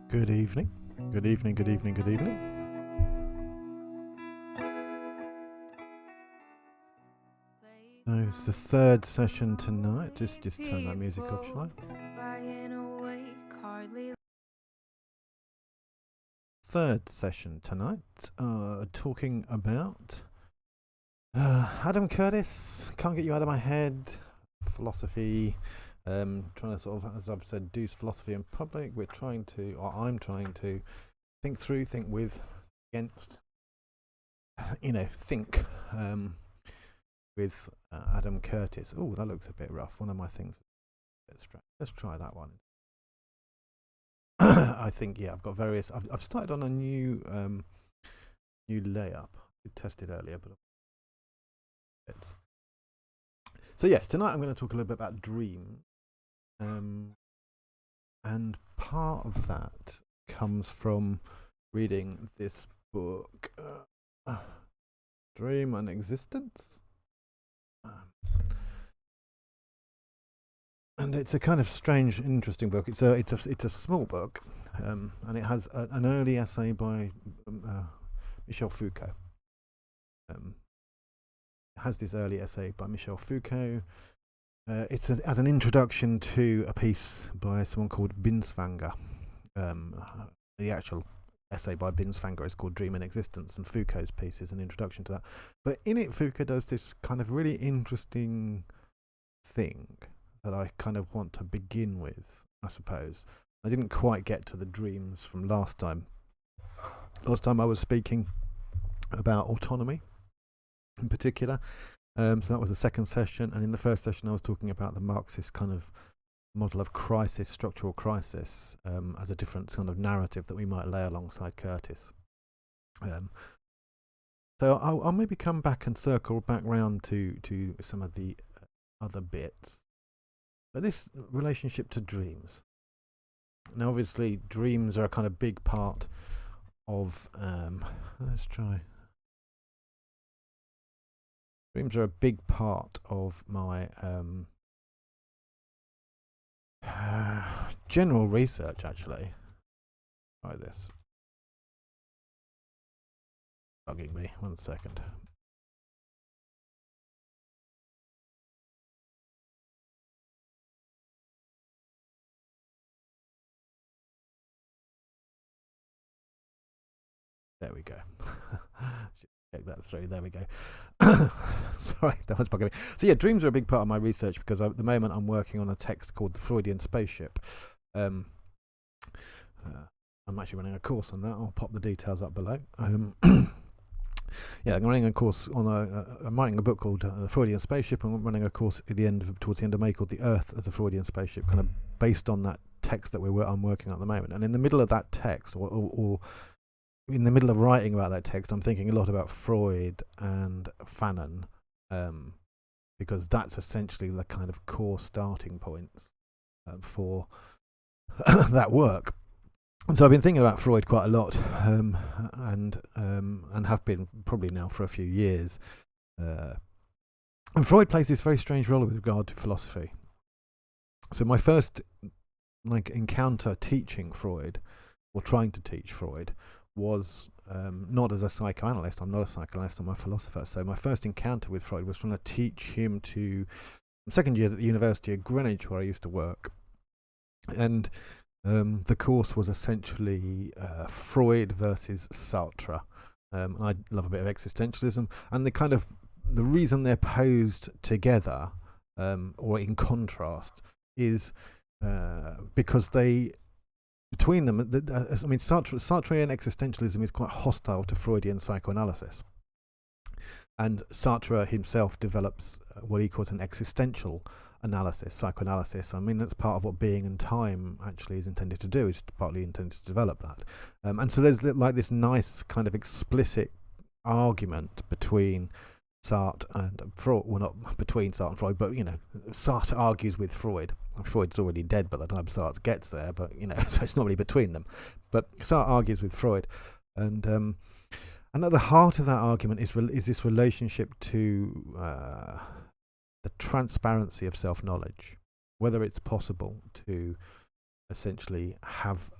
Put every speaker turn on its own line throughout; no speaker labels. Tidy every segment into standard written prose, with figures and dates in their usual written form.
Good evening. Good evening, good evening, good evening. It's the third session tonight. Just turn that music off, shall I? Third session tonight. Talking about Adam Curtis. Can't get you out of my head. Philosophy. Trying to sort of, as I've said, do philosophy in public. I'm trying to think through, think with, against, think with Adam Curtis. Oh, that looks a bit rough. One of my things. Let's try that one. I think, yeah, I've got various. I've started on a new layup. I tested earlier, but so yes, tonight I'm going to talk a little bit about dreams. And part of that comes from reading this book, Dream and Existence. And it's a kind of strange, interesting book. It's a small book, and it has an early essay by Michel Foucault. It has this early essay by Michel Foucault. It's as an introduction to a piece by someone called Binswanger. The actual essay by Binswanger is called Dream and Existence, and Foucault's piece is an introduction to that. But in it, Foucault does this kind of really interesting thing that I kind of want to begin with, I suppose. I didn't quite get to the dreams from last time. Last time I was speaking about autonomy in particular. So that was the second session, and in the first session I was talking about the Marxist kind of model of crisis, structural crisis, as a different kind of narrative that we might lay alongside Curtis. So I'll maybe come back and circle back round to some of the other bits. But this relationship to dreams. Now obviously dreams are a kind of big part of, let's try. Dreams are a big part of my general research, actually. Try this. Bugging me. 1 second. There we go. Check that through. There we go. Sorry, that was bugging me. So yeah, dreams are a big part of my research because at the moment I'm working on a text called The Freudian Spaceship. I'm actually running a course on that. I'll pop the details up below. Yeah, I'm running a course on I'm writing a book called The Freudian Spaceship, and I'm running a course towards the end of May called The Earth as a Freudian Spaceship, kind of based on that text that I'm working on at the moment. And in the middle of that text, or in the middle of writing about that text, I'm thinking a lot about Freud and Fanon, because that's essentially the kind of core starting points for that work. And so I've been thinking about Freud quite a lot, and have been probably now for a few years. And Freud plays this very strange role with regard to philosophy. So my first encounter teaching Freud, or trying to teach Freud, was not as a psychoanalyst. I'm not a psychoanalyst, I'm a philosopher. So my first encounter with Freud was trying to teach him to second year at the University of Greenwich, where I used to work. And the course was essentially Freud versus Sartre. I love a bit of existentialism, and the reason they're posed together, or in contrast, is because between them, Sartrean existentialism is quite hostile to Freudian psychoanalysis. And Sartre himself develops what he calls an existential analysis, psychoanalysis. I mean, that's part of what Being and Time actually is intended to do, is partly intended to develop that. And so there's like this nice kind of explicit argument between Sartre and Freud. Well, not between Sartre and Freud, but, Sartre argues with Freud. Freud's already dead by the time Sartre gets there, but, so it's not really between them. But Sartre argues with Freud. And at the heart of that argument is this relationship to the transparency of self-knowledge, whether it's possible to essentially have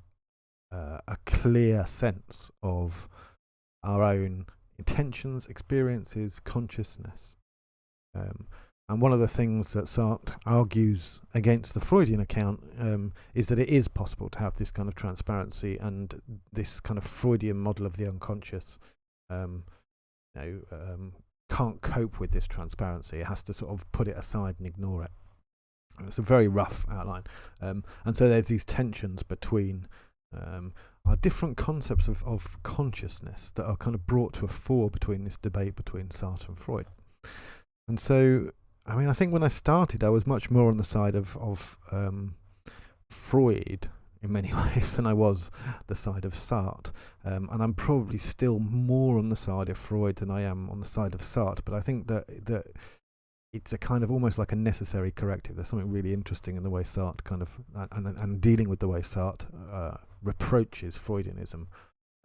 a clear sense of our own intentions, experiences, consciousness. And one of the things that Sartre argues against the Freudian account is that it is possible to have this kind of transparency, and this kind of Freudian model of the unconscious can't cope with this transparency. It has to sort of put it aside and ignore it. It's a very rough outline. And so there's these tensions between our different concepts of consciousness that are kind of brought to a fore between this debate between Sartre and Freud. And so, I mean, I think when I started, I was much more on the side of Freud in many ways than I was the side of Sartre. And I'm probably still more on the side of Freud than I am on the side of Sartre. But I think that it's a kind of almost like a necessary corrective. There's something really interesting in the way Sartre kind of, and dealing with the way Sartre reproaches Freudianism,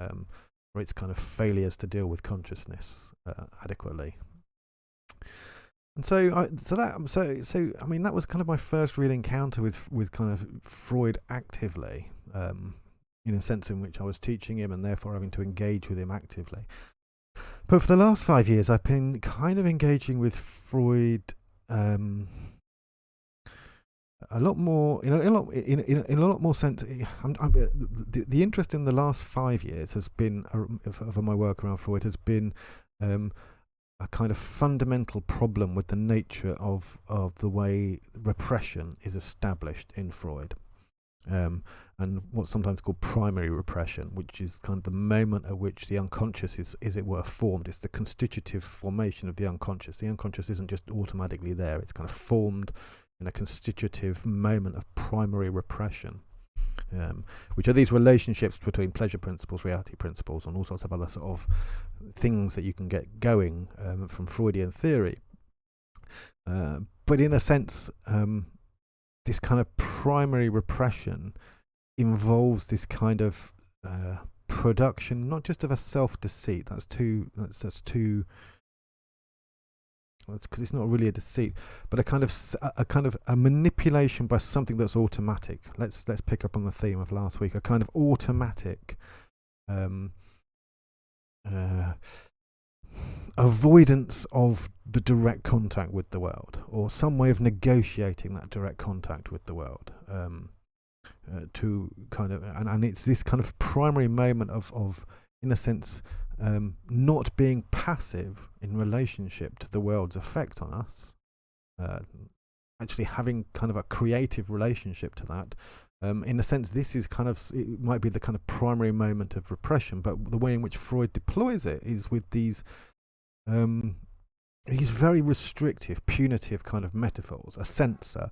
or its kind of failures to deal with consciousness adequately. And so I mean, that was kind of my first real encounter with kind of Freud actively, in a sense in which I was teaching him and therefore having to engage with him actively. But for the last 5 years, I've been kind of engaging with Freud a lot more, in a lot more sense. The interest in the last 5 years has been, of my work around Freud, has been a kind of fundamental problem with the nature of the way repression is established in Freud. And what's sometimes called primary repression, which is kind of the moment at which the unconscious is, as it were, formed. It's the constitutive formation of the unconscious. The unconscious isn't just automatically there, it's kind of formed in a constitutive moment of primary repression, which are these relationships between pleasure principles, reality principles, and all sorts of other sort of things that you can get going from Freudian theory. But in a sense, this kind of primary repression involves this kind of production, not just of a self-deceit. That's because it's not really a deceit, but a kind of a manipulation by something that's automatic. Let's pick up on the theme of last week. A kind of automatic avoidance of the direct contact with the world, or some way of negotiating that direct contact with the world, to kind of, and it's this kind of primary moment of in a sense, not being passive in relationship to the world's effect on us, actually having kind of a creative relationship to that. In a sense, this is kind of, it might be the kind of primary moment of repression, but the way in which Freud deploys it is with these very restrictive, punitive kind of metaphors. A censor,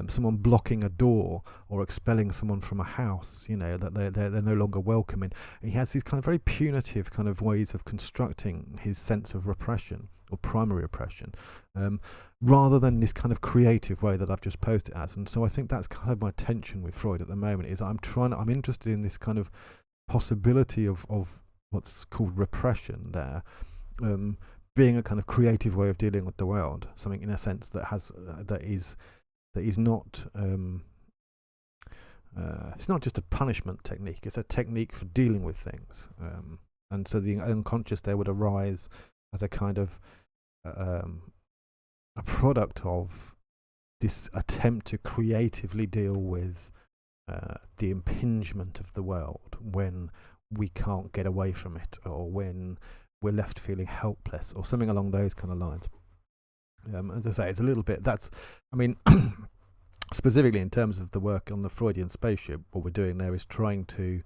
someone blocking a door or expelling someone from a house, that they're no longer welcome in. He has these kind of very punitive kind of ways of constructing his sense of repression, or primary repression, rather than this kind of creative way that I've just posed it as. And so I think that's kind of my tension with Freud at the moment, is I'm interested in this kind of possibility of what's called repression there, being a kind of creative way of dealing with the world, something in a sense that has that is not it's not just a punishment technique, it's a technique for dealing with things, and so the unconscious there would arise as a kind of a product of this attempt to creatively deal with the impingement of the world when we can't get away from it, or when we're left feeling helpless, or something along those kind of lines. As I say, it's a little bit, specifically in terms of the work on the Freudian spaceship, what we're doing there is trying to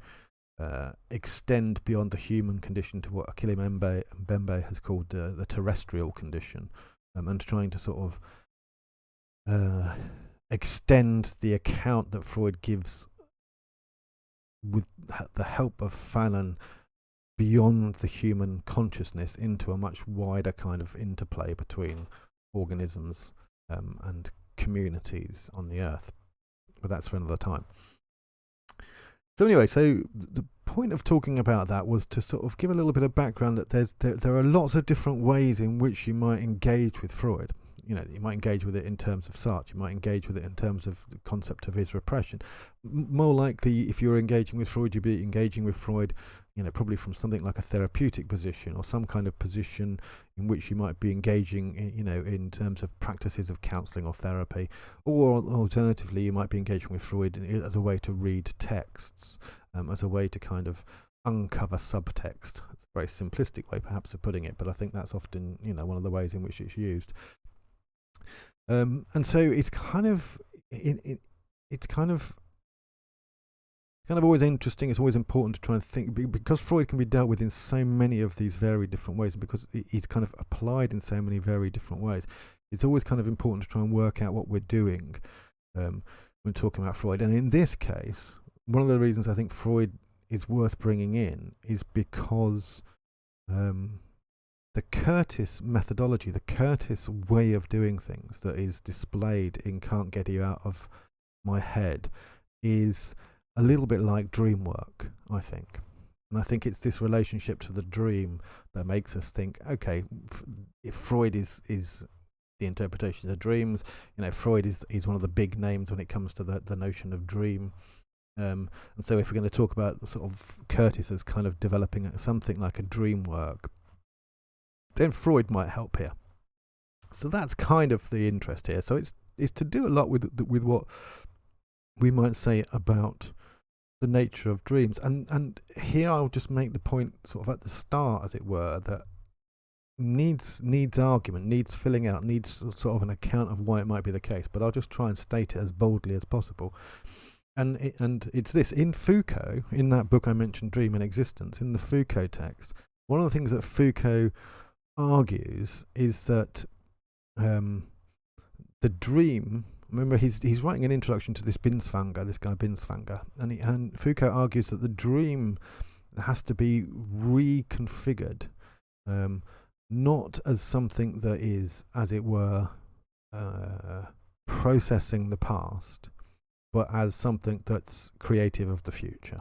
extend beyond the human condition to what Achille Mbembe has called the terrestrial condition, and trying to sort of extend the account that Freud gives with the help of Fanon beyond the human consciousness into a much wider kind of interplay between organisms and communities on the Earth. But that's for another time. So anyway, so the point of talking about that was to sort of give a little bit of background that there are lots of different ways in which you might engage with Freud. you might engage with it in terms of Sartre. You might engage with it in terms of the concept of his repression. More likely, if you're engaging with Freud, you'd be engaging with Freud, probably from something like a therapeutic position, or some kind of position in which you might be engaging, in terms of practices of counselling or therapy. Or alternatively, you might be engaging with Freud as a way to read texts, as a way to kind of uncover subtext. It's a very simplistic way perhaps of putting it, but I think that's often one of the ways in which it's used. And so it's kind of always interesting. It's always important to try and think, because Freud can be dealt with in so many of these very different ways, and because it's kind of applied in so many very different ways. It's always kind of important to try and work out what we're doing when talking about Freud. And in this case, one of the reasons I think Freud is worth bringing in is because the Curtis methodology, the Curtis way of doing things that is displayed in Can't Get You Out of My Head is a little bit like dream work, I think. And I think it's this relationship to the dream that makes us think, okay, if Freud is the interpretation of dreams, Freud is one of the big names when it comes to the notion of dream. And so if we're going to talk about sort of Curtis as kind of developing something like a dream work, then Freud might help here. So that's kind of the interest here. So it's to do a lot with what we might say about the nature of dreams. And here I'll just make the point sort of at the start, as it were, that needs argument, needs filling out, needs sort of an account of why it might be the case. But I'll just try and state it as boldly as possible. And it's this. In Foucault, in that book I mentioned, Dream and Existence, in the Foucault text, one of the things that Foucault argues is that the dream, remember he's writing an introduction to this guy Binswanger, and Foucault argues that the dream has to be reconfigured, not as something that is, as it were, processing the past, but as something that's creative of the future.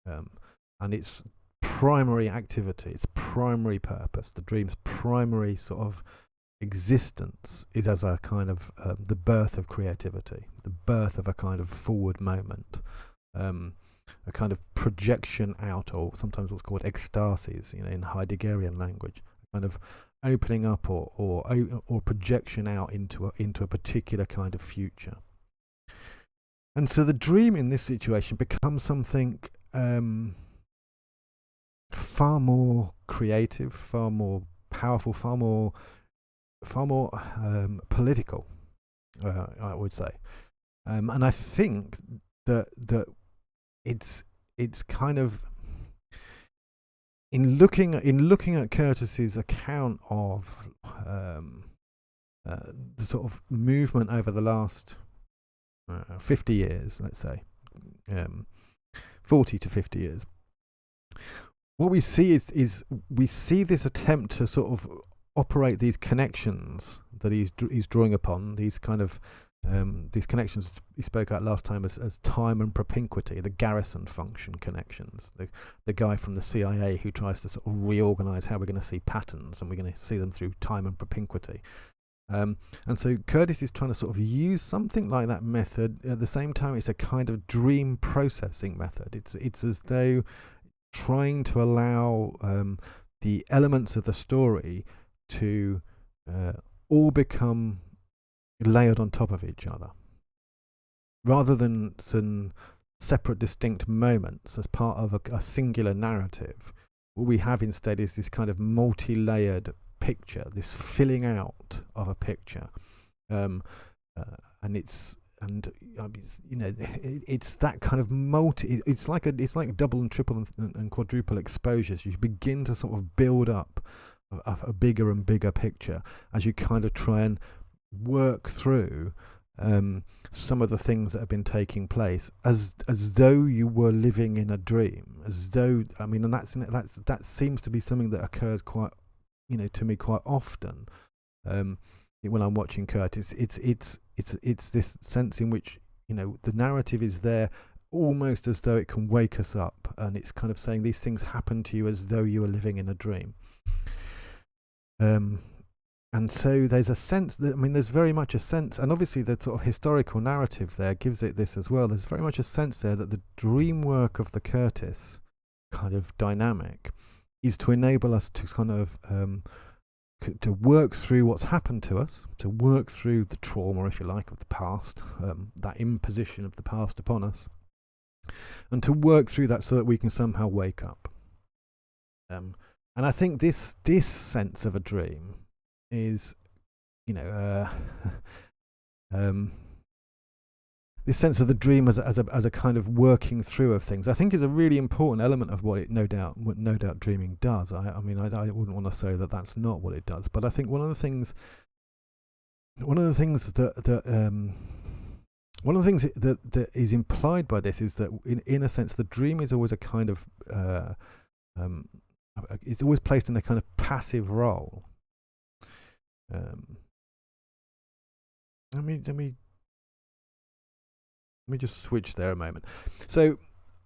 And its primary activity, its primary purpose, the dream's primary sort of existence is as a kind of the birth of creativity, the birth of a kind of forward moment, a kind of projection out, or sometimes what's called ecstasis, in Heideggerian language, kind of opening up or projection out into a particular kind of future. And so the dream in this situation becomes something far more creative, far more powerful, far more political, I would say. And I think that it's kind of, in looking at Curtis's account of the sort of movement over the last 50 years, let's say, 40 to 50 years, what we see is we see this attempt to sort of operate these connections that he's drawing upon, these kind of these connections he spoke about last time as time and propinquity, the Garrison function connections, the guy from the CIA who tries to sort of reorganize how we're going to see patterns, and we're going to see them through time and propinquity. And so Curtis is trying to sort of use something like that method. At the same time, it's a kind of dream processing method. It's as though trying to allow the elements of the story to all become layered on top of each other, rather than some separate, distinct moments as part of a singular narrative. What we have instead is this kind of multi-layered picture, this filling out of a picture, and it's that kind of multi. It's like double and triple and quadruple exposures. You begin to sort of build up a bigger and bigger picture as you kind of try and work through some of the things that have been taking place as though you were living in a dream, as though, and that seems to be something that occurs quite, to me quite often when I'm watching Curtis. It's this sense in which the narrative is there almost as though it can wake us up, and it's kind of saying these things happen to you as though you were living in a dream. And so there's a sense that, I mean, there's very much a sense, and obviously the sort of historical narrative there gives it this as well. There's very much a sense there that the dream work of the Curtis kind of dynamic is to enable us to kind of to work through what's happened to us, to work through the trauma, if you like, of the past, that imposition of the past upon us, and to work through that so that we can somehow wake up. And I think this sense of a dream is, you know, this sense of the dream as a kind of working through of things, I think, is a really important element of what no doubt dreaming does. I mean, I wouldn't want to say that that's not what it does, but I think one of the things that is implied by this is that in a sense the dream is always a kind of it's always placed in a kind of passive role. Let me just switch there a moment. So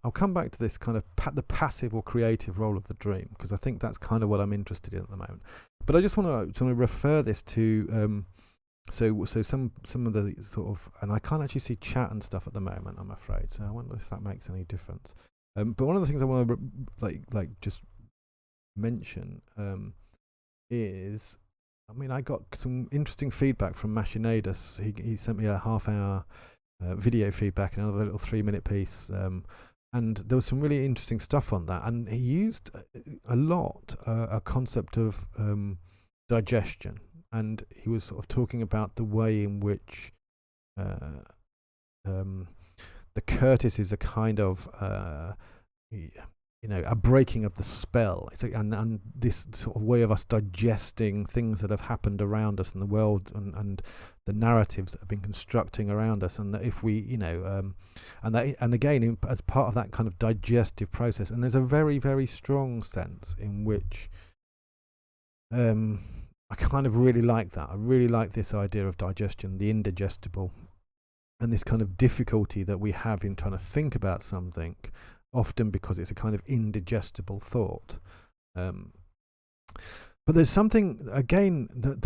I'll come back to this kind of the passive or creative role of the dream, because I think that's kind of what I'm interested in at the moment. But I just want to refer this to so some of the sort of, and I can't actually see chat and stuff at the moment, I'm afraid. So I wonder if that makes any difference. But one of the things I want to like just mention is, I mean, I got some interesting feedback from Machinadus. He sent me a half-hour video feedback and another little 3-minute piece, and there was some really interesting stuff on that. And he used a lot a concept of digestion, and he was sort of talking about the way in which the Curtis is a kind of a breaking of the spell. It's and this sort of way of us digesting things that have happened around us in the world, and the narratives that have been constructing around us, and that if we, and again, as part of that kind of digestive process, and there's a very, very strong sense in which I kind of really like that. I really like this idea of digestion, the indigestible, and this kind of difficulty that we have in trying to think about something, often because it's a kind of indigestible thought. But there's something, again, that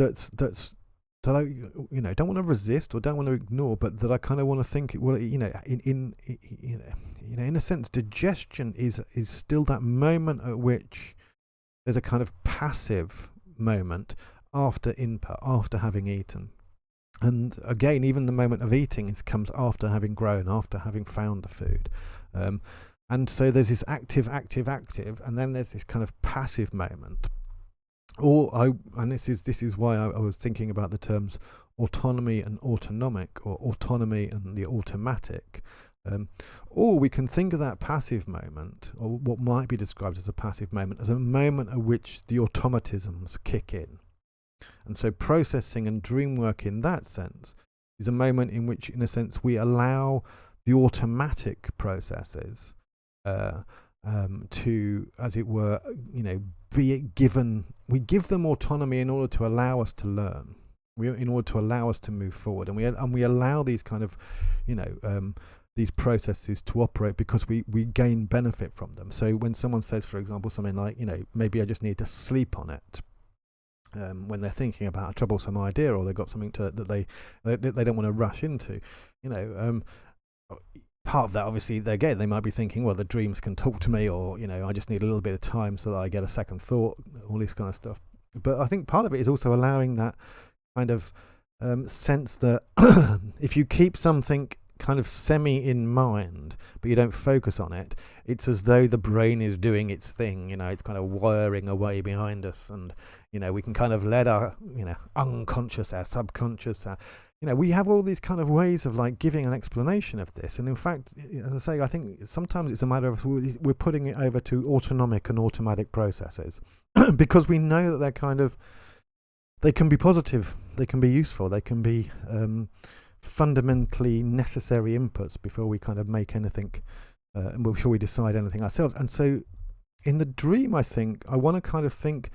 I don't want to resist or don't want to ignore, but that I kind of want to think, well, in a sense, digestion is still that moment at which there's a kind of passive moment after input, after having eaten. And again, even the moment of eating comes after having grown, after having found the food. And so there's this active, and then there's this kind of passive moment. And this is why I was thinking about the terms autonomy and autonomic, or autonomy and the automatic. Or we can think of that passive moment, or what might be described as a passive moment, as a moment at which the automatisms kick in. And so processing and dream work in that sense is a moment in which, in a sense, we allow the automatic processes to, as it were, be given. We give them autonomy in order to allow us to learn, in order to allow us to move forward, and we allow these kind of, these processes to operate because we gain benefit from them. So when someone says, for example, something like, maybe I just need to sleep on it, when they're thinking about a troublesome idea, or they've got something that they don't want to rush into, part of that, obviously, they might be thinking, well, the dreams can talk to me, or I just need a little bit of time so that I get a second thought, all this kind of stuff. But I think part of it is also allowing that kind of sense that if you keep something kind of semi in mind but you don't focus on it, it's as though the brain is doing its thing. It's kind of whirring away behind us, and we can kind of let our unconscious, our subconscious, we have all these kind of ways of like giving an explanation of this. And in fact, as I say, I think sometimes it's a matter of we're putting it over to autonomic and automatic processes because we know that they can be positive, they can be useful, they can be fundamentally necessary inputs before we kind of make anything, before we decide anything ourselves. And so in the dream, I think I want to kind of think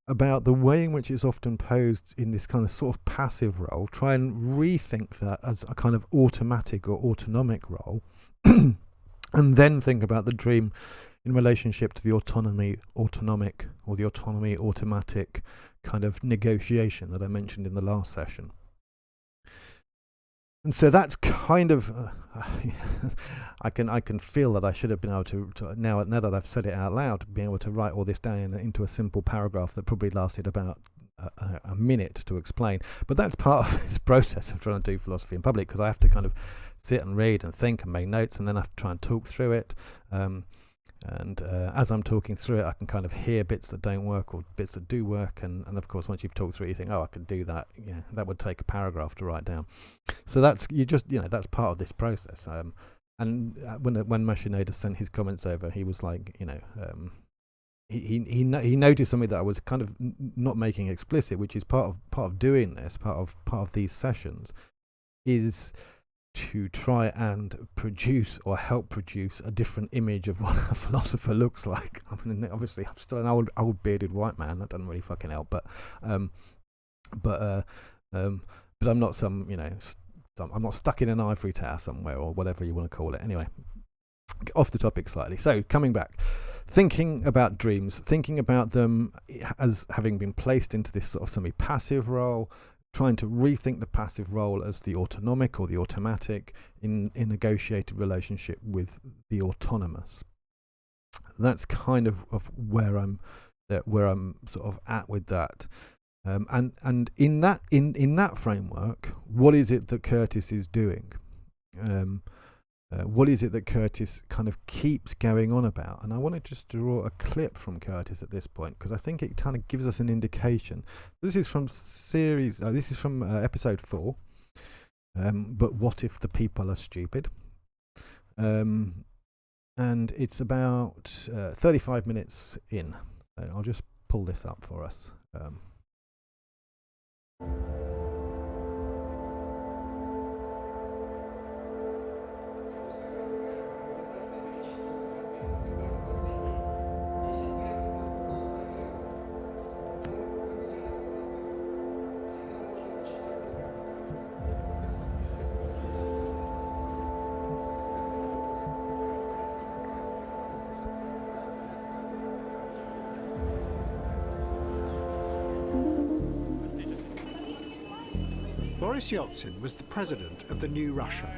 about the way in which it's often posed in this kind of sort of passive role, try and rethink that as a kind of automatic or autonomic role, and then think about the dream in relationship to the autonomic or the autonomy automatic kind of negotiation that I mentioned in the last session. And so that's kind of I can feel that I should have been able to now that I've said it out loud, be able to write all this down into a simple paragraph that probably lasted about a minute to explain. But that's part of this process of trying to do philosophy in public, because I have to kind of sit and read and think and make notes, and then I have to try and talk through it. And as I'm talking through it, I can kind of hear bits that don't work or bits that do work. And of course, once you've talked through it, you think, oh, I could do that. Yeah, that would take a paragraph to write down. So that's that's part of this process. And when Mashinada sent his comments over, he was like, he noticed something that I was kind of not making explicit, which is part of doing this, part of these sessions, is to try and produce or help produce a different image of what a philosopher looks like. I mean, obviously, I'm still an old bearded white man. That doesn't really fucking help. But I'm not some, I'm not stuck in an ivory tower somewhere or whatever you want to call it. Anyway, off the topic slightly. So coming back, thinking about dreams, thinking about them as having been placed into this sort of semi-passive role, trying to rethink the passive role as the autonomic or the automatic in negotiated relationship with the autonomous. That's kind of where I'm sort of at with that. And in that framework, what is it that Curtis is doing? What is it that Curtis kind of keeps going on about? And I want to just draw a clip from Curtis at this point, because I think it kind of gives us an indication. This is from episode 4. But what if the people are stupid? And it's about 35 minutes in. So I'll just pull this up for us.
Boris Yeltsin was the president of the new Russia.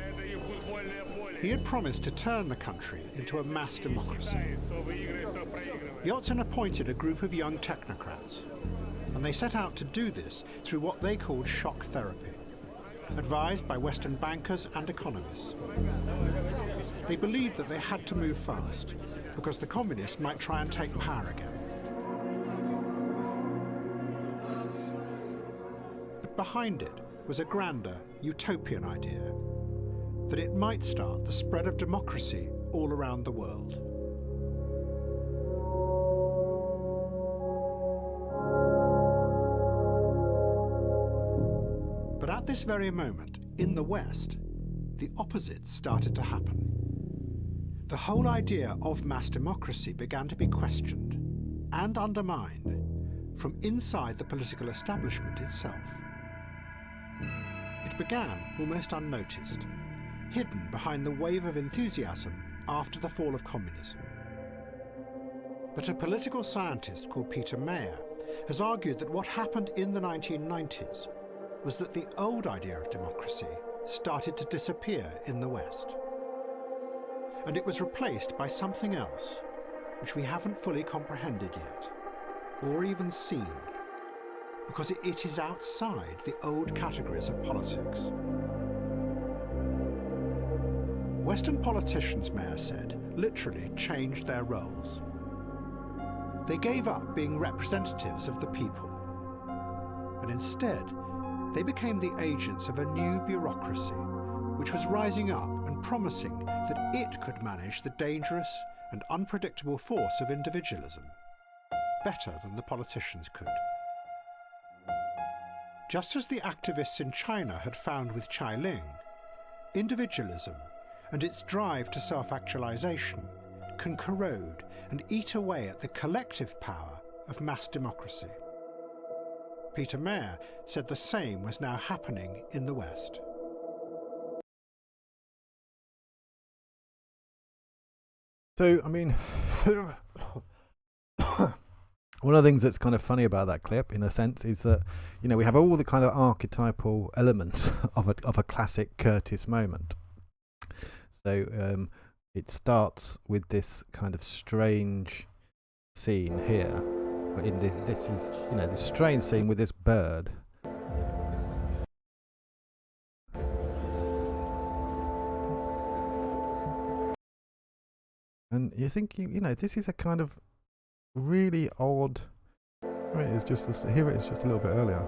He had promised to turn the country into a mass democracy. Yeltsin appointed a group of young technocrats, and they set out to do this through what they called shock therapy, advised by Western bankers and economists. They believed that they had to move fast, because the communists might try and take power again. But behind it was a grander, utopian idea, that it might start the spread of democracy all around the world. But at this very moment, in the West, the opposite started to happen. The whole idea of mass democracy began to be questioned and undermined from inside the political establishment itself. It began almost unnoticed, hidden behind the wave of enthusiasm after the fall of communism. But a political scientist called Peter Mayer has argued that what happened in the 1990s was that the old idea of democracy started to disappear in the West. And it was replaced by something else, which we haven't fully comprehended yet, or even seen, because it is outside the old categories of politics. Western politicians, Mayer said, literally changed their roles. They gave up being representatives of the people, and instead they became the agents of a new bureaucracy, which was rising up and promising that it could manage the dangerous and unpredictable force of individualism better than the politicians could. Just as the activists in China had found with Chai Ling, individualism and its drive to self-actualization can corrode and eat away at the collective power of mass democracy. Peter Mayer said the same was now happening in the West.
So, I mean, one of the things that's kind of funny about that clip, in a sense, is that, you know, we have all the kind of archetypal elements of a classic Curtis moment. So it starts with this kind of strange scene here. In this is, you know, this strange scene with this bird. And you think, you know, this is a kind of really odd. Here it is just a little bit earlier.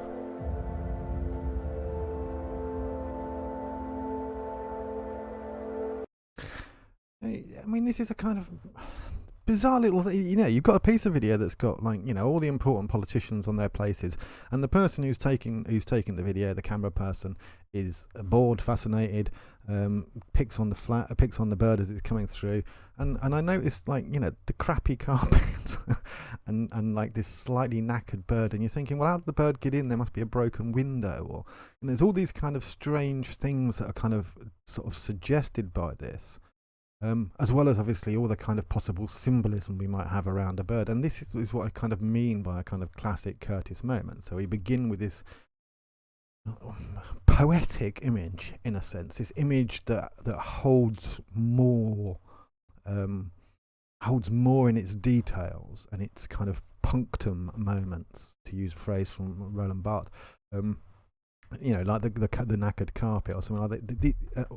I mean, this is a kind of bizarre little, you know, you've got a piece of video that's got, like, you know, all the important politicians on their places, and the person who's taking the video, the camera person, is bored, fascinated, picks on the bird as it's coming through, and I noticed, like, you know, the crappy carpet and like this slightly knackered bird, and you're thinking, well, how did the bird get in? There must be a broken window, or, and there's all these kind of strange things that are kind of sort of suggested by this. As well as obviously all the kind of possible symbolism we might have around a bird. And this is what I kind of mean by a kind of classic Curtis moment. So we begin with this poetic image, in a sense, this image that holds more in its details and its kind of punctum moments, to use a phrase from Roland Barthes. You know, like the knackered carpet or something like that.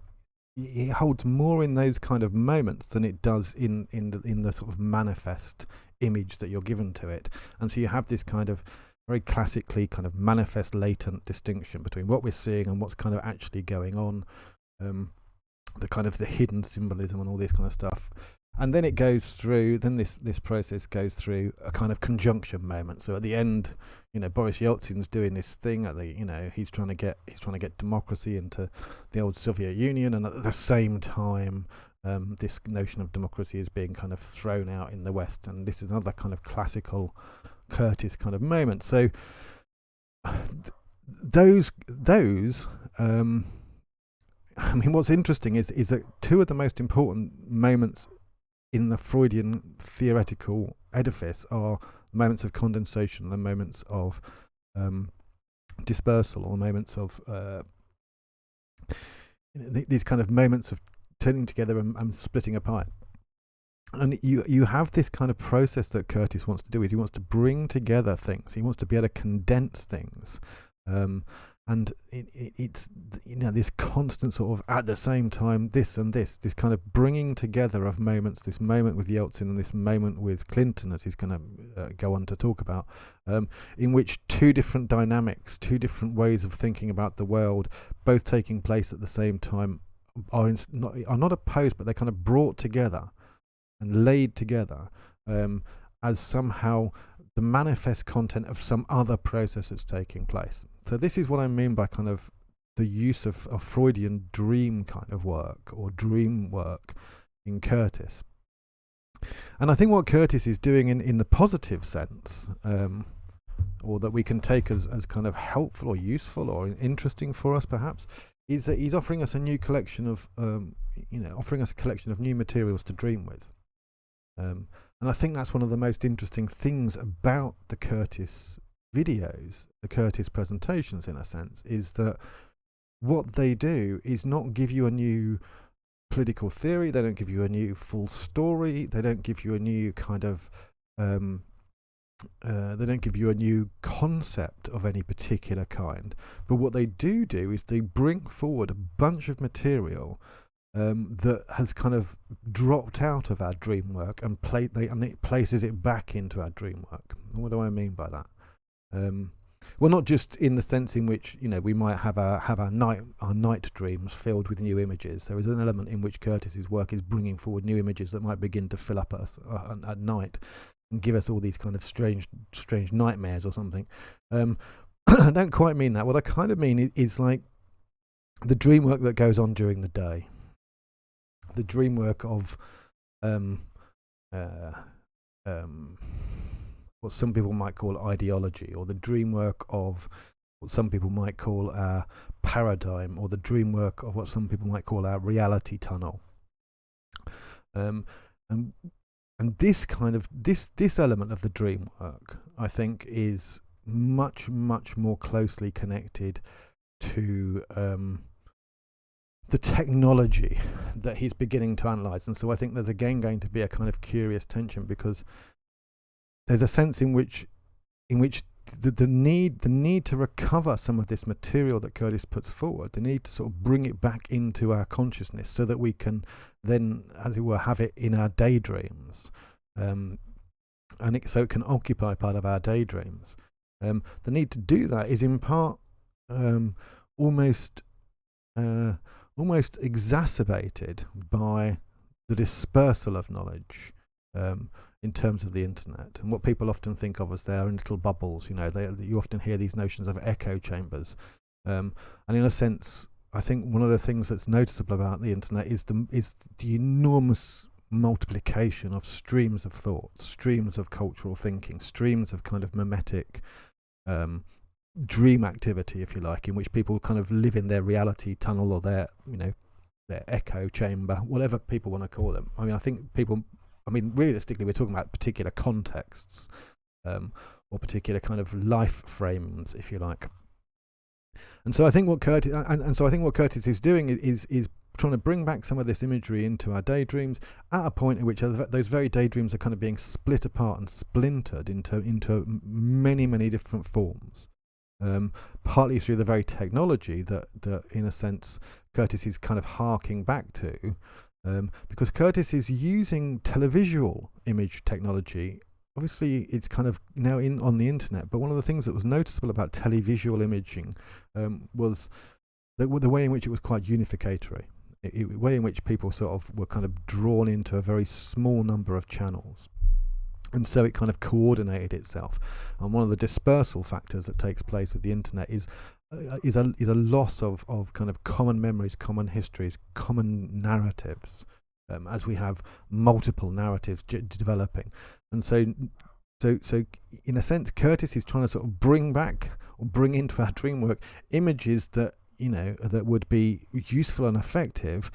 It holds more in those kind of moments than it does in the sort of manifest image that you're given to it. And so you have this kind of very classically kind of manifest latent distinction between what we're seeing and what's kind of actually going on, the kind of the hidden symbolism and all this kind of stuff. And then it goes through, then this process goes through a kind of conjunction moment. So at the end, you know, Boris Yeltsin's doing this thing at the, you know, he's trying to get democracy into the old Soviet Union, and at the same time, this notion of democracy is being kind of thrown out in the West. And this is another kind of classical Curtis kind of moment. So those I mean, what's interesting is that two of the most important moments in the Freudian theoretical edifice are moments of condensation and the moments of dispersal, or moments of these kind of moments of turning together and splitting apart. And you have this kind of process that Curtis wants to do. He wants to bring together things. He wants to be able to condense things. And it's, you know, this constant sort of, at the same time, this and this kind of bringing together of moments, this moment with Yeltsin and this moment with Clinton, as he's going to go on to talk about, in which two different dynamics, two different ways of thinking about the world, both taking place at the same time, are not opposed, but they're kind of brought together and laid together as somehow the manifest content of some other process that's taking place. So this is what I mean by kind of the use of Freudian dream kind of work, or dream work, in Curtis. And I think what Curtis is doing in the positive sense, or that we can take as kind of helpful or useful or interesting for us perhaps, is that he's offering us a new collection of, offering us a collection of new materials to dream with. And I think that's one of the most interesting things about the Curtis videos, the Curtis presentations, in a sense, is that what they do is not give you a new political theory. They don't give you a new full story. They don't give you a new kind of they don't give you a new concept of any particular kind. But what they do is they bring forward a bunch of material that has kind of dropped out of our dream work and it places it back into our dream work. What do I mean by that? Well, not just in the sense in which, you know, we might have our night dreams filled with new images. There is an element in which Curtis's work is bringing forward new images that might begin to fill up us at night and give us all these kind of strange nightmares or something. I don't quite mean that. What I kind of mean is like the dream work that goes on during the day. The dream work of what some people might call ideology, or the dream work of what some people might call our paradigm, or the dream work of what some people might call our reality tunnel. And this kind of this element of the dream work, I think, is much more closely connected to the technology that he's beginning to analyze. And so I think there's again going to be a kind of curious tension, because there's a sense in which the need to recover some of this material that Curtis puts forward, the need to sort of bring it back into our consciousness so that we can then, as it were, have it in our daydreams, so it can occupy part of our daydreams. The need to do that is in part almost exacerbated by the dispersal of knowledge in terms of the internet, and what people often think of as their own little bubbles. You often hear these notions of echo chambers, and in a sense, I think one of the things that's noticeable about the internet is the enormous multiplication of streams of thought, streams of cultural thinking, streams of kind of mimetic dream activity, if you like, in which people kind of live in their reality tunnel or their echo chamber, whatever people want to call them. Realistically, we're talking about particular contexts or particular kind of life frames, if you like. And so I think what Curtis is doing is trying to bring back some of this imagery into our daydreams at a point in which those very daydreams are kind of being split apart and splintered into many different forms. Partly through the very technology that in a sense Curtis is kind of harking back to, because Curtis is using televisual image technology. Obviously it's kind of now on the internet, but one of the things that was noticeable about televisual imaging was the way in which it was quite unificatory, the way in which people sort of were kind of drawn into a very small number of channels. And so it kind of coordinated itself. And one of the dispersal factors that takes place with the internet is a loss of kind of common memories, common histories, common narratives, as we have multiple narratives developing. And so in a sense, Curtis is trying to sort of bring back or bring into our dream work images that that would be useful and effective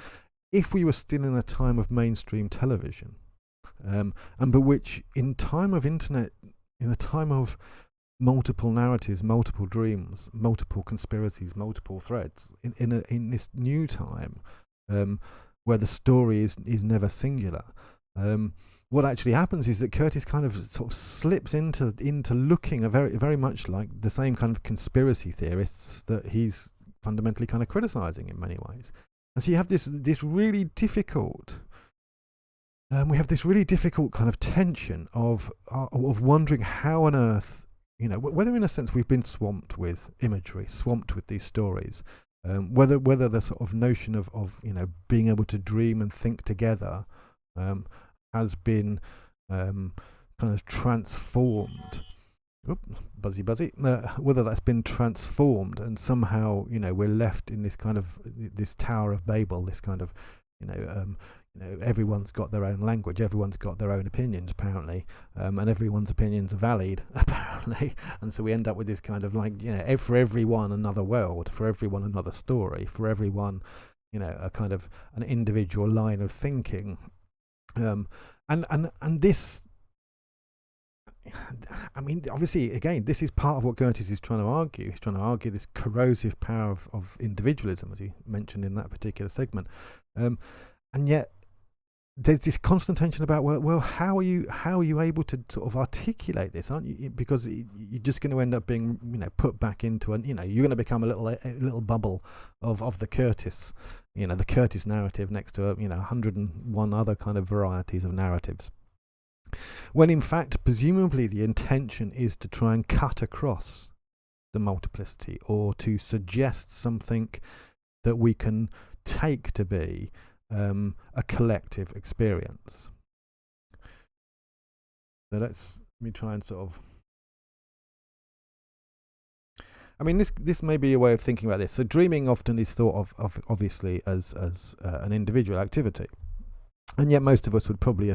if we were still in a time of mainstream television. But which, in time of internet, in the time of multiple narratives, multiple dreams, multiple conspiracies, multiple threads, in this new time, where the story is never singular, what actually happens is that Curtis kind of sort of slips into looking very much like the same kind of conspiracy theorists that he's fundamentally kind of criticizing in many ways. And so you have this really difficult. We have this really difficult kind of tension of wondering how on earth, whether in a sense we've been swamped with imagery, swamped with these stories, whether the sort of notion of being able to dream and think together has been kind of transformed. Buzzy. Whether that's been transformed and somehow we're left in this kind of this Tower of Babel, this kind of everyone's got their own language, everyone's got their own opinions apparently, and everyone's opinions are valid apparently, and so we end up with this kind of for everyone another world, for everyone another story, for everyone a kind of an individual line of thinking, and this, obviously, again, this is part of what Curtis is trying to argue. He's trying to argue this corrosive power of individualism, as he mentioned in that particular segment, and yet there's this constant tension about well, how are you able to sort of articulate this, aren't you? Because you're just going to end up being put back into you're going to become a little bubble of the Curtis, the Curtis narrative next to 101 other kind of varieties of narratives. When in fact, presumably, the intention is to try and cut across the multiplicity, or to suggest something that we can take to be a collective experience. So let me try and sort of. This may be a way of thinking about this. So dreaming often is thought of obviously as an individual activity, and yet most of us would probably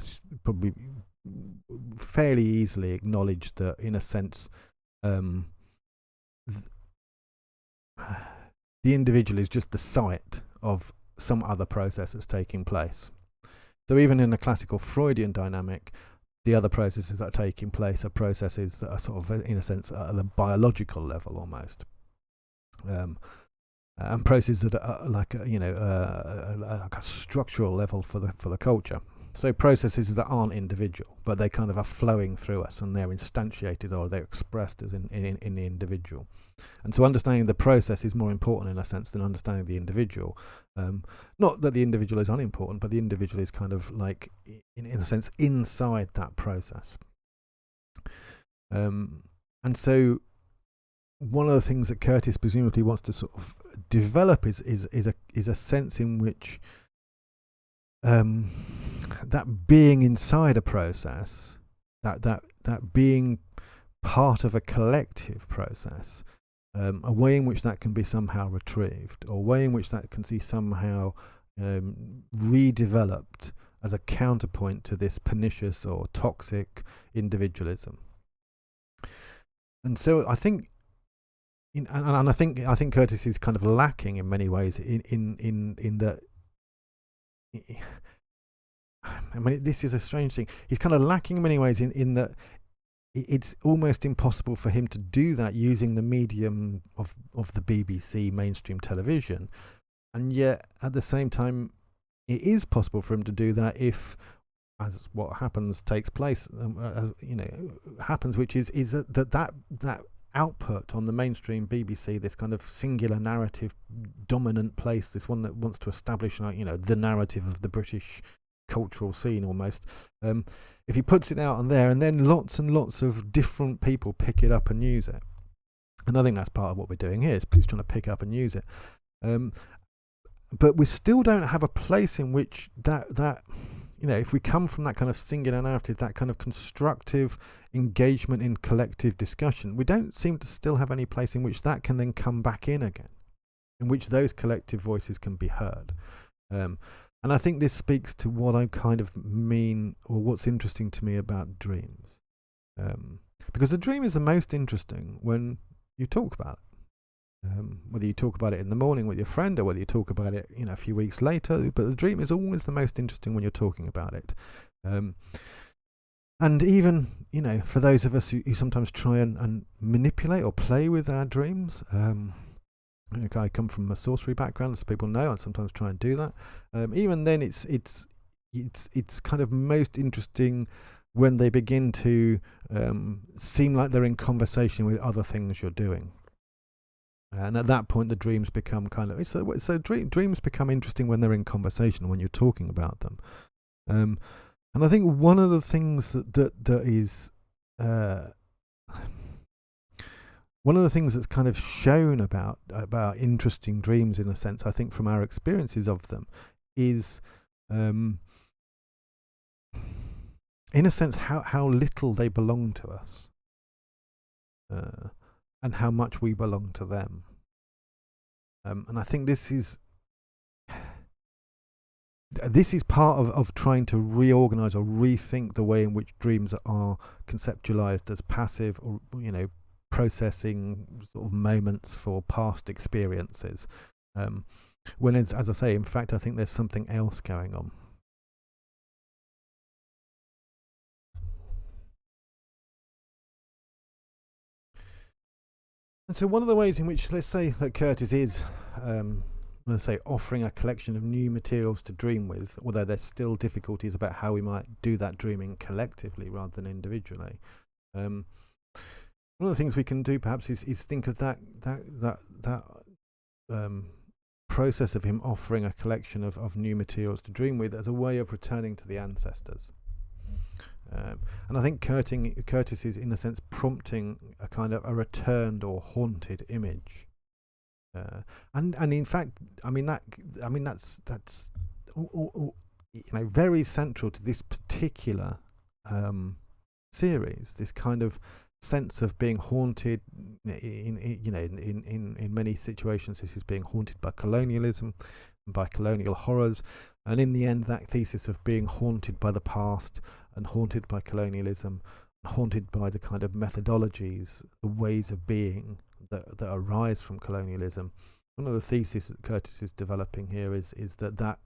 fairly easily acknowledge that, in a sense, the individual is just the site of some other process that's taking place. So even in a classical Freudian dynamic, the other processes that are taking place are processes that are sort of, in a sense, at the biological level almost, and processes that are like like a structural level for the culture. So processes that aren't individual, but they kind of are flowing through us, and they're instantiated or they're expressed as in the individual. And so understanding the process is more important in a sense than understanding the individual. Not that the individual is unimportant, but the individual is kind of like, in a sense, inside that process. And so one of the things that Curtis presumably wants to sort of develop is a sense in which that being inside a process, that being part of a collective process, a way in which that can be somehow retrieved, or a way in which that can be somehow redeveloped as a counterpoint to this pernicious or toxic individualism. And so I think, I think Curtis is kind of lacking in many ways in that. I mean, this is a strange thing. He's kind of lacking in many ways in that it's almost impossible for him to do that using the medium of the BBC mainstream television, and yet at the same time, it is possible for him to do that if, as what happens takes place, happens, which is that output on the mainstream BBC, this kind of singular narrative dominant place, this one that wants to establish, the narrative of the British cultural scene almost. If he puts it out on there, and then lots and lots of different people pick it up and use it, and I think that's part of what we're doing here, is trying to pick up and use it. But we still don't have a place in which that if we come from that kind of singular narrative, that kind of constructive engagement in collective discussion, we don't seem to still have any place in which that can then come back in again, in which those collective voices can be heard. And I think this speaks to what I kind of mean, or what's interesting to me about dreams. Because the dream is the most interesting when you talk about it. Whether you talk about it in the morning with your friend, or whether you talk about it a few weeks later, but the dream is always the most interesting when you're talking about it. And even for those of us who sometimes try and manipulate or play with our dreams, I come from a sorcery background, as people know. I sometimes try and do that. Even then, it's kind of most interesting when they begin to seem like they're in conversation with other things you're doing. And at that point, the dreams become dreams become interesting when they're in conversation, when you're talking about them. And I think one of the things that is one of the things that's kind of shown about interesting dreams, in a sense, I think from our experiences of them, is in a sense how little they belong to us. And how much we belong to them. And I think this is part of trying to reorganize or rethink the way in which dreams are conceptualized as passive, or processing sort of moments for past experiences. When it's, as I say, in fact, I think there's something else going on. And so one of the ways in which, let's say, that Curtis is, offering a collection of new materials to dream with, although there's still difficulties about how we might do that dreaming collectively rather than individually. One of the things we can do, perhaps, is think of that process of him offering a collection of new materials to dream with as a way of returning to the ancestors. And I think Curtis is, in a sense, prompting a kind of a returned or haunted image. And in fact, that's very central to this particular series. This kind of sense of being haunted. In many situations, this is being haunted by colonialism, and by colonial horrors, and in the end, that thesis of being haunted by the past, and haunted by colonialism, haunted by the kind of methodologies, the ways of being that arise from colonialism. One of the theses that Curtis is developing here is that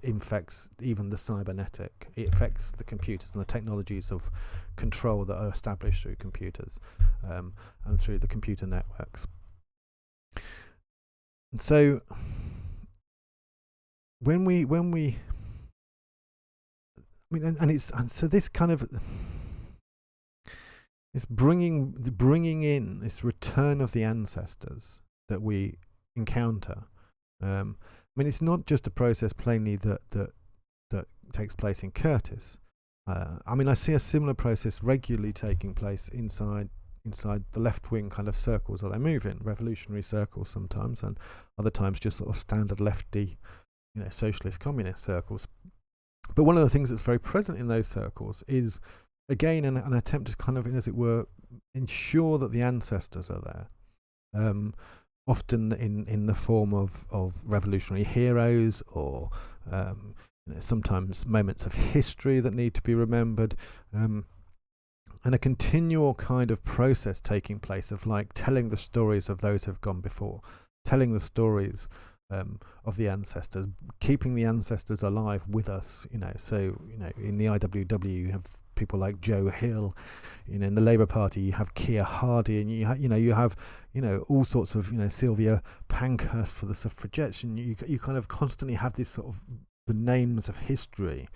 infects even the cybernetic. It affects the computers and the technologies of control that are established through computers and through the computer networks. And so when we so this kind of this bringing in this return of the ancestors that we encounter. It's not just a process plainly that takes place in Curtis. I see a similar process regularly taking place inside the left-wing kind of circles that I move in, revolutionary circles sometimes, and other times just sort of standard lefty, socialist communist circles. But one of the things that's very present in those circles is, again, an attempt to kind of, as it were, ensure that the ancestors are there. Often in the form of revolutionary heroes, or sometimes moments of history that need to be remembered, and a continual kind of process taking place of like telling the stories of those who've gone before, telling the stories of the ancestors, keeping the ancestors alive with us. So in the IWW you have people like Joe Hill. In the Labour Party you have Keir Hardie, and you have all sorts of Sylvia Pankhurst for the suffragettes, and you kind of constantly have this sort of the names of history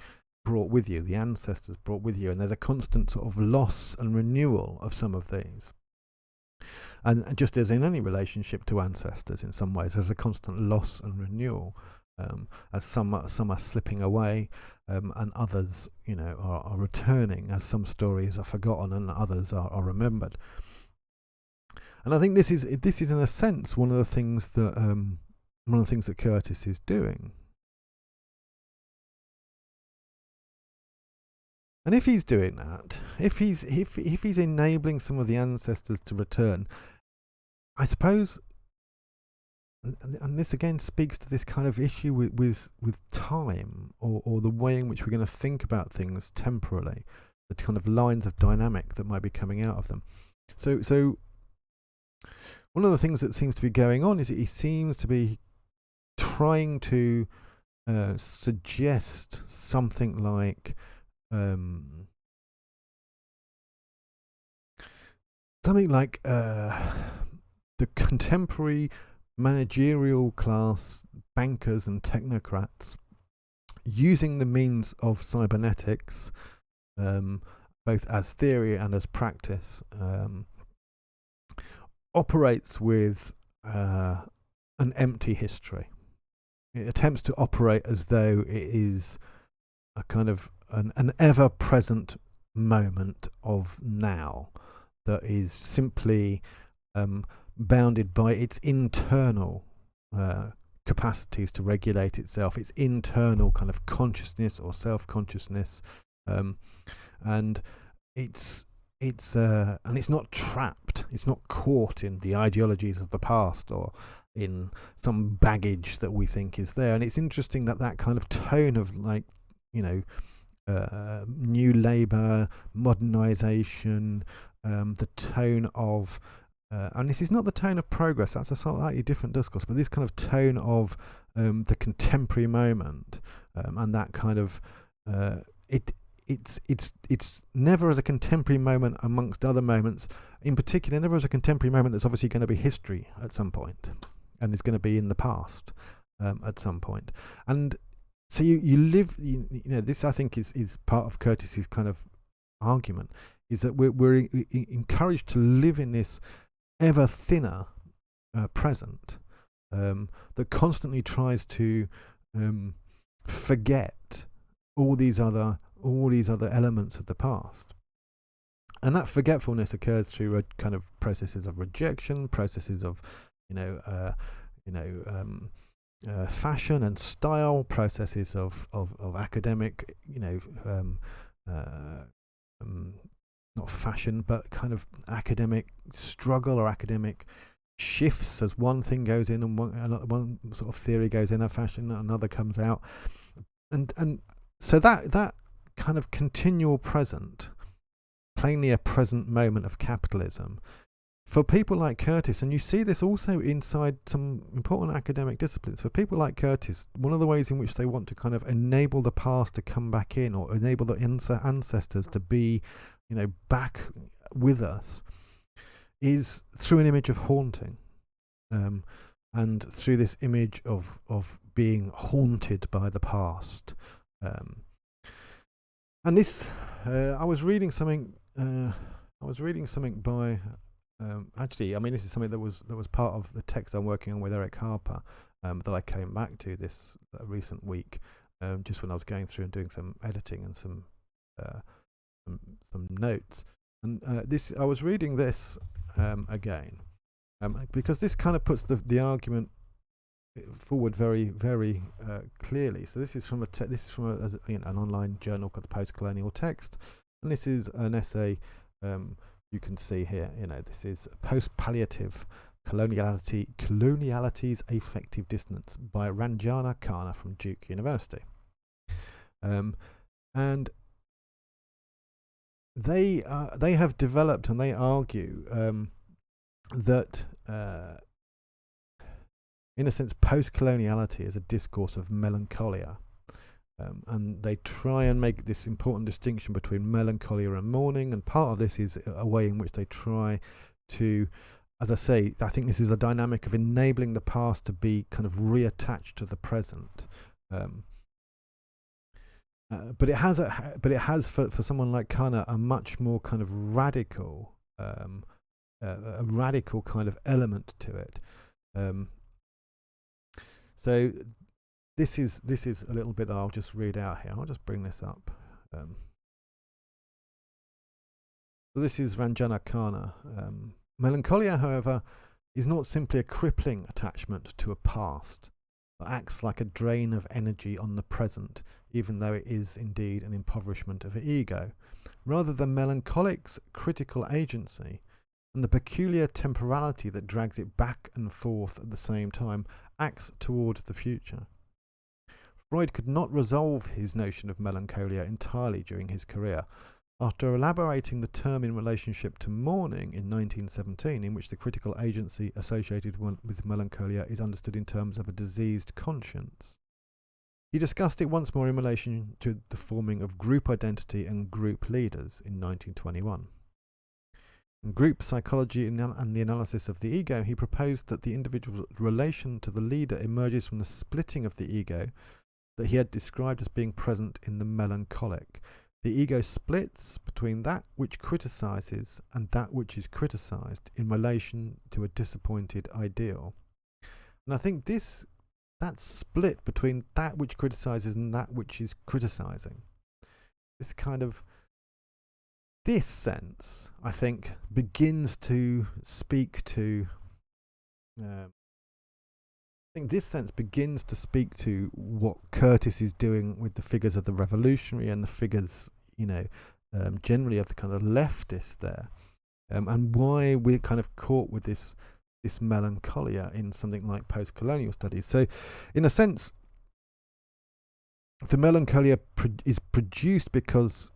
brought with you, the ancestors brought with you, and there's a constant sort of loss and renewal of some of these. And just as in any relationship to ancestors, in some ways there's a constant loss and renewal, as some are slipping away, and others are returning, as some stories are forgotten and others are remembered. And I think this is in a sense one of the things that Curtis is doing. And if he's doing that, if he's enabling some of the ancestors to return, I suppose, and this again speaks to this kind of issue with time, or the way in which we're going to think about things temporally, the kind of lines of dynamic that might be coming out of them. So one of the things that seems to be going on is that he seems to be trying to suggest something like the contemporary managerial class, bankers and technocrats, using the means of cybernetics, both as theory and as practice, operates with an empty history. It attempts to operate as though it is a kind of an ever-present moment of now that is simply bounded by its internal capacities to regulate itself, its internal kind of consciousness or self-consciousness, and it's not trapped, it's not caught in the ideologies of the past or in some baggage that we think is there. And it's interesting that kind of tone of New Labour, modernisation, the tone of and this is not the tone of progress, that's a slightly different discourse, but this kind of tone of the contemporary moment, and that kind of it's never as a contemporary moment amongst other moments, in particular never as a contemporary moment that's obviously going to be history at some point and is going to be in the past at some point. And so you live, this I think is part of Curtis's kind of argument, is that we're encouraged to live in this ever thinner present that constantly tries to forget all these other elements of the past. And that forgetfulness occurs through a kind of processes of rejection, processes of fashion and style, processes of academic, not fashion, but kind of academic struggle or academic shifts, as one thing goes in and one sort of theory goes in a fashion, another comes out, and so that kind of continual present, plainly a present moment of capitalism, for people like Curtis, and you see this also inside some important academic disciplines, for people like Curtis, one of the ways in which they want to kind of enable the past to come back in, or enable the ancestors to be, back with us, is through an image of haunting, and through this image of being haunted by the past. And this, I was reading something by. Actually, this is something that was part of the text I'm working on with Eric Harper, that I came back to this recent week, just when I was going through and doing some editing and some notes. And I was reading this again, because this kind of puts the argument forward very, very clearly. So this is from an online journal called the Post-Colonial Text, and this is an essay. You can see here, this is Post-Palliative Coloniality's Affective Dissonance by Ranjana Khanna from Duke University. And they have developed, and they argue that, in a sense, post-coloniality is a discourse of melancholia. And they try and make this important distinction between melancholia and mourning, and part of this is a way in which they try to, as I say, I think this is a dynamic of enabling the past to be kind of reattached to the present. But it has for someone like Khanna a much more kind of radical, a radical kind of element to it. So. This is a little bit that I'll just read out here. I'll just bring this up. So this is Ranjana Khanna. Melancholia, however, is not simply a crippling attachment to a past, but acts like a drain of energy on the present, even though it is indeed an impoverishment of ego. Rather, the melancholic's critical agency and the peculiar temporality that drags it back and forth at the same time acts toward the future. Freud could not resolve his notion of melancholia entirely during his career. After elaborating the term in relationship to mourning in 1917, in which the critical agency associated with melancholia is understood in terms of a diseased conscience, he discussed it once more in relation to the forming of group identity and group leaders in 1921. In Group Psychology and the Analysis of the Ego, he proposed that the individual's relation to the leader emerges from the splitting of the ego that he had described as being present in the melancholic. The ego splits between that which criticizes and that which is criticized in relation to a disappointed ideal. And I think that split between that which criticizes and that which is criticizing, this sense, I think, begins to speak to what Curtis is doing with the figures of the revolutionary and the figures, generally of the kind of leftists there, and why we're kind of caught with this melancholia in something like post-colonial studies. So, in a sense, the melancholia is produced because,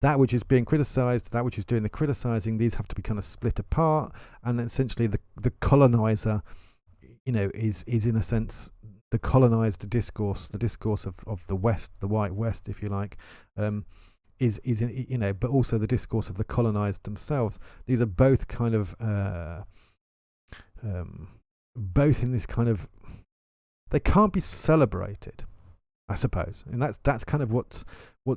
that which is being criticized, that which is doing the criticizing, these have to be kind of split apart, and essentially the colonizer, is in a sense the colonized discourse, the discourse of the West, the white West, if you like, is but also the discourse of the colonized themselves. These are both kind of both in this kind of, they can't be celebrated, I suppose, and that's kind of what's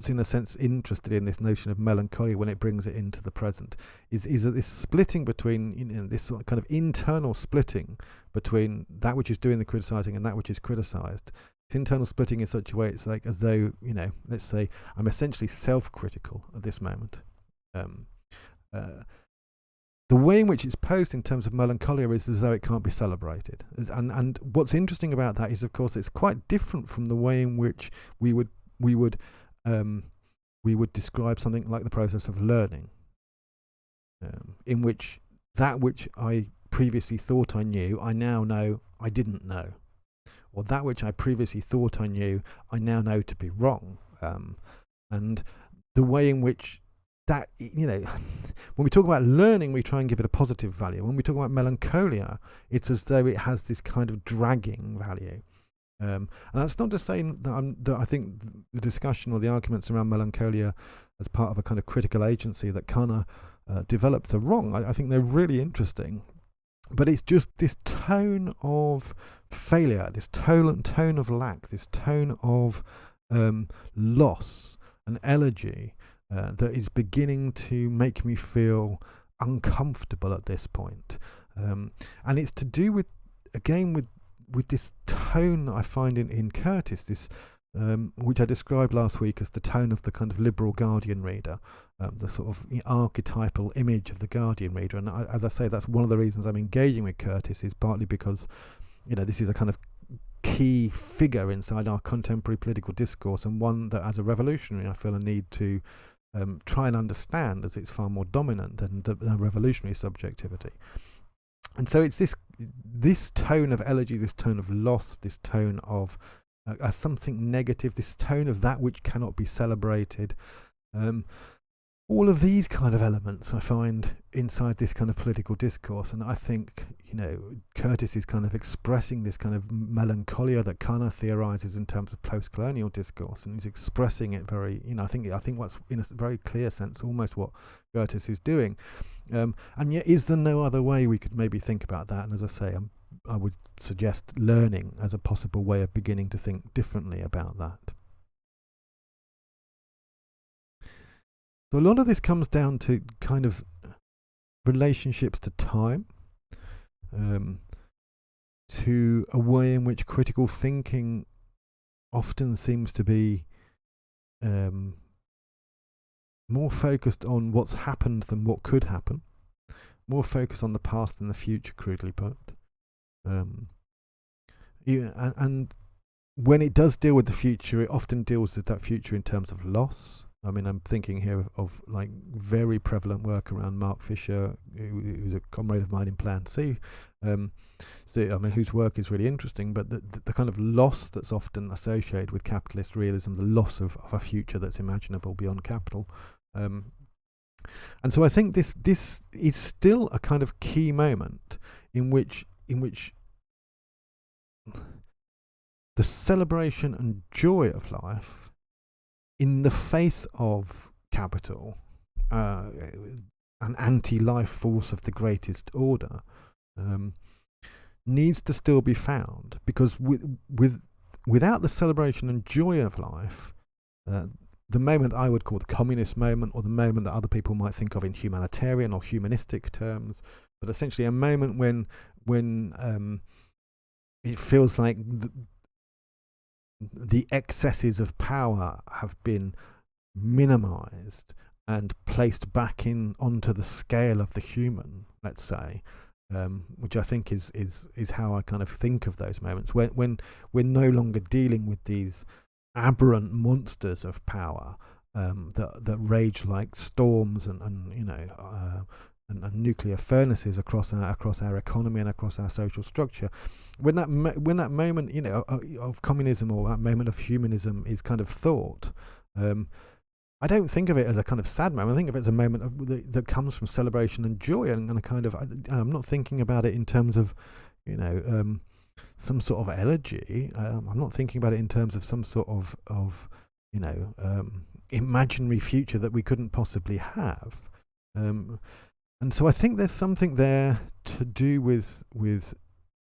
in a sense interested in this notion of melancholia when it brings it into the present, is that this splitting between, this sort of kind of internal splitting between that which is doing the criticizing and that which is criticized. This internal splitting in such a way, it's like as though, let's say I'm essentially self-critical at this moment. The way in which it's posed in terms of melancholia is as though it can't be celebrated. And what's interesting about that is, of course, it's quite different from the way in which we would describe something like the process of learning, in which that which I previously thought I knew, I now know I didn't know, or that which I previously thought I knew, I now know to be wrong. And the way in which that, when we talk about learning, we try and give it a positive value. When we talk about melancholia, it's as though it has this kind of dragging value. And that's not to say that I think the discussion or the arguments around melancholia as part of a kind of critical agency that Kana develops are wrong. I think they're really interesting. But it's just this tone of failure, this tone of lack, this tone of loss and elegy that is beginning to make me feel uncomfortable at this point. And it's to do with, again, with this tone that I find in Curtis, this which I described last week as the tone of the kind of liberal Guardian reader, the sort of archetypal image of the Guardian reader. And as I say, that's one of the reasons I'm engaging with Curtis, is partly because, this is a kind of key figure inside our contemporary political discourse, and one that, as a revolutionary, I feel a need to try and understand, as it's far more dominant than the revolutionary subjectivity. And so it's this tone of elegy, this tone of loss, this tone of something negative, this tone of that which cannot be celebrated. All of these kind of elements I find inside this kind of political discourse, and I think, Curtis is kind of expressing this kind of melancholia that Kana theorizes in terms of post-colonial discourse, and he's expressing it very, I think what's in a very clear sense almost what Curtis is doing. And yet, is there no other way we could maybe think about that? And as I say, I would suggest learning as a possible way of beginning to think differently about that. So a lot of this comes down to kind of relationships to time, to a way in which critical thinking often seems to be more focused on what's happened than what could happen, more focused on the past than the future, crudely put. And when it does deal with the future, it often deals with that future in terms of loss. I mean, I'm thinking here of like very prevalent work around Mark Fisher, who's a comrade of mine in Plan C. Whose work is really interesting, but the kind of loss that's often associated with capitalist realism, the loss of a future that's imaginable beyond capital. And so I think this is still a kind of key moment in which the celebration and joy of life in the face of capital, an anti-life force of the greatest order, needs to still be found, because without the celebration and joy of life, the moment I would call the communist moment, or the moment that other people might think of in humanitarian or humanistic terms, but essentially a moment when it feels like the excesses of power have been minimized and placed back onto the scale of the human, let's say, which I think is how I kind of think of those moments when we're no longer dealing with these aberrant monsters of power that rage like storms and nuclear furnaces across our economy and across our social structure. When that moment, of communism, or that moment of humanism is kind of thought, I don't think of it as a kind of sad moment. I think of it as a moment that comes from celebration and joy, and a kind of. I'm not thinking about it in terms of, some sort of elegy. I'm not thinking about it in terms of some sort of imaginary future that we couldn't possibly have. And so I think there's something there to do with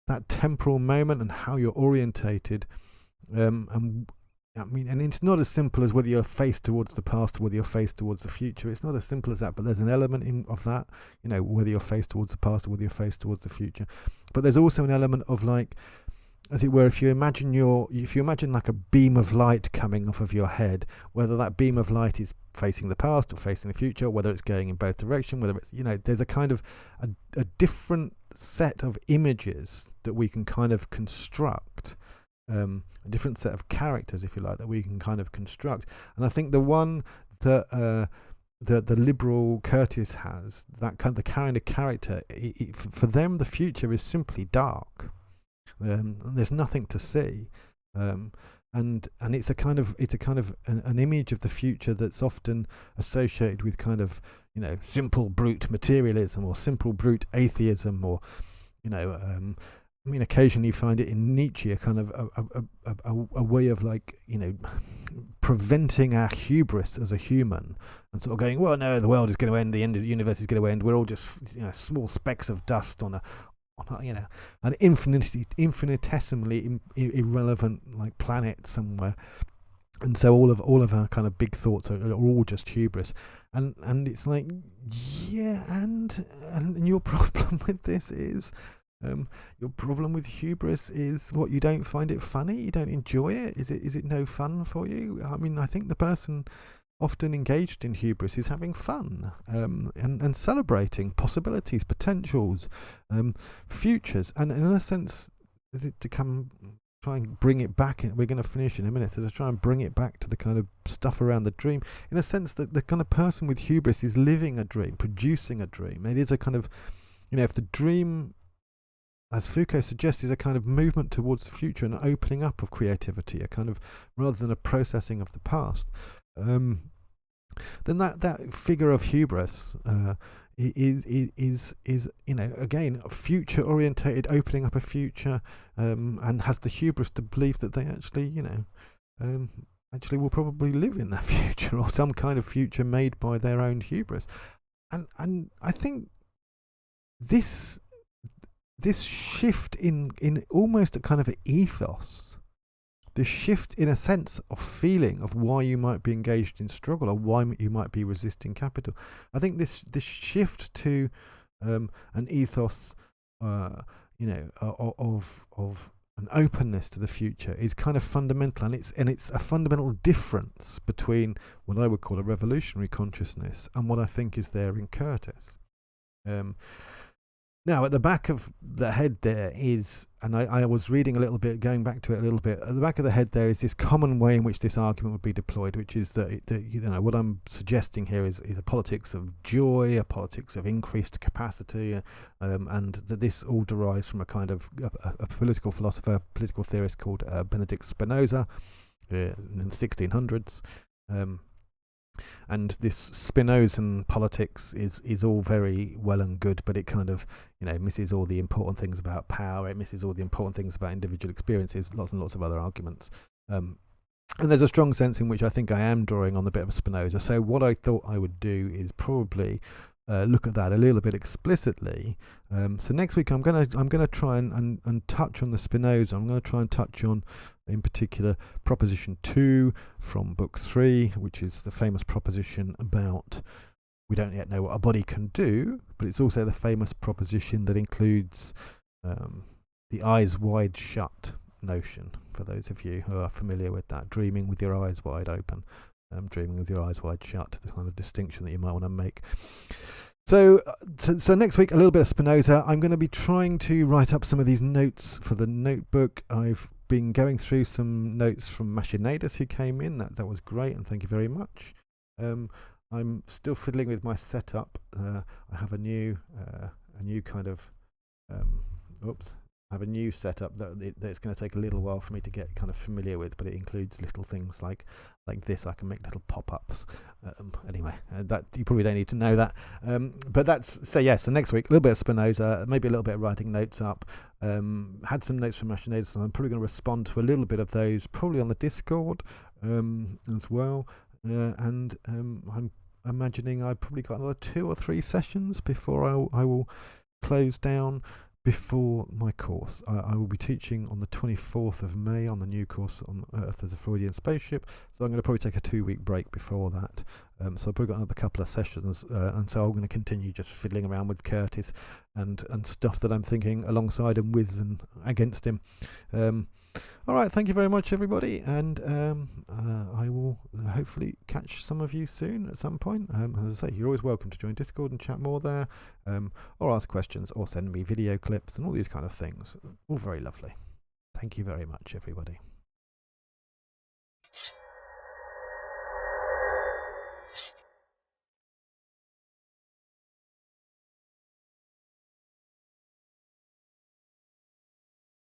that temporal moment and how you're orientated. And it's not as simple as whether you're faced towards the past or whether you're faced towards the future. It's not as simple as that, but there's an element of that, whether you're faced towards the past or whether you're faced towards the future. But there's also an element of, like, as it were, if you imagine like a beam of light coming off of your head, whether that beam of light is facing the past or facing the future, whether it's going in both directions, whether it's, there's a kind of a different set of images that we can kind of construct, a different set of characters, if you like, that we can kind of construct. And I think the one that the liberal Curtis has, that kind of character, for them the future is simply dark. There's nothing to see. and it's a kind of an image of the future that's often associated with kind of, you know, simple brute materialism or simple brute atheism, or, you know, I mean, occasionally you find it in Nietzsche, a kind of a way of, like, you know, preventing our hubris as a human, and sort of going, well, no, the world is going to end, the end of the universe is going to end, we're all just, you know, small specks of dust on a you know, an infinitesimally irrelevant, like, planet somewhere. And so all of our kind of big thoughts are all just hubris, and it's like, yeah, and your problem with this is, your problem with hubris is what? You don't find it funny? You don't enjoy it? Is it no fun for you? I mean, I think the person often engaged in hubris is having fun, and celebrating possibilities, potentials, futures, and in a sense, to try and bring it back. We're going to finish in a minute, so to try and bring it back to the kind of stuff around the dream. In a sense, that the kind of person with hubris is living a dream, producing a dream. It is a kind of, you know, if the dream, as Foucault suggests, is a kind of movement towards the future, an opening up of creativity, a kind of, rather than a processing of the past, then that figure of hubris is, you know, again, future orientated, opening up a future, and has the hubris to believe that they actually, you know, actually will probably live in that future, or some kind of future made by their own hubris. And I think this shift in almost a kind of ethos, this shift in a sense of feeling of why you might be engaged in struggle, or why you might be resisting capital. I think this shift to an ethos, you know, of an openness to the future is kind of fundamental, and it's a fundamental difference between what I would call a revolutionary consciousness and what I think is there in Curtis. Now, at the back of the head there is, and I was reading a little bit, going back to it a little bit, at the back of the head there is this common way in which this argument would be deployed, which is that, you know, what I'm suggesting here is a politics of joy, a politics of increased capacity, and that this all derives from a kind of a political philosopher, political theorist called Benedict Spinoza in the 1600s. And this Spinozan politics is all very well and good, but it kind of, you know, misses all the important things about power. It misses all the important things about individual experiences, lots and lots of other arguments. And there's a strong sense in which I think I am drawing on the bit of Spinoza. So what I thought I would do is probably look at that a little bit explicitly. So next week I'm gonna try and touch on the Spinoza. I'm going to try and touch on, in particular, Proposition 2 from Book 3, which is the famous proposition about we don't yet know what a body can do, but it's also the famous proposition that includes the eyes wide shut notion, for those of you who are familiar with that, dreaming with your eyes wide open, dreaming with your eyes wide shut, the kind of distinction that you might want to make. So next week, a little bit of Spinoza. I'm going to be trying to write up some of these notes for the notebook. I've been going through some notes from Machinadas, who came in. That was great, and thank you very much. I'm still fiddling with my setup. I have a new kind of I have a new setup that's going to take a little while for me to get kind of familiar with, but it includes little things like this. I can make little pop-ups. Anyway, that you probably don't need to know that. But that's so. Next week, a little bit of Spinoza, maybe a little bit of writing notes up. Had some notes from Machinadas, and I'm probably going to respond to a little bit of those, probably on the Discord as well. And I'm imagining I've probably got another 2 or 3 sessions before I will close down. Before my course, I will be teaching on the 24th of May on the new course on Earth as a Freudian Spaceship. So I'm going to probably take a 2-week break before that. So I've probably got another couple of sessions, and so I'm going to continue just fiddling around with Curtis and stuff that I'm thinking alongside and with and against him. All right, thank you very much, everybody, and I will hopefully catch some of you soon at some point. As I say, you're always welcome to join Discord and chat more there, or ask questions, or send me video clips and all these kind of things. All very lovely. Thank you very much, everybody.